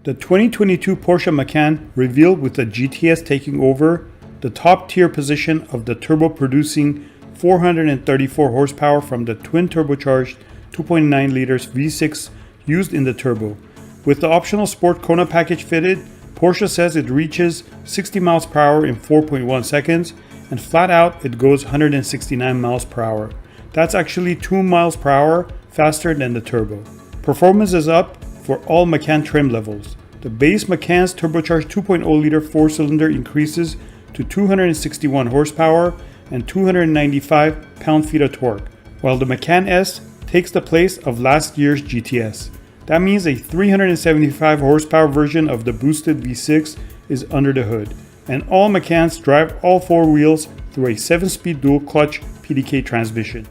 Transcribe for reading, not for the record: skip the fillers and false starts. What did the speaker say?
The 2022 Porsche Macan revealed with the GTS taking over the top tier position of the turbo producing 434 horsepower from the twin turbocharged 2.9 liters V6 used in the turbo. With the optional Sport Chrono Package fitted, Porsche says it reaches 60 miles per hour in 4.1 seconds, and flat out it goes 169 miles per hour. That's actually 2 miles per hour faster than the turbo. Performance is up for all Macan trim levels. The base Macan's turbocharged 2.0 liter 4-cylinder increases to 261 horsepower and 295 pound-feet of torque, while the Macan S takes the place of last year's GTS. That means a 375 horsepower version of the boosted V6 is under the hood, and all Macans drive all four wheels through a 7-speed dual clutch PDK transmission.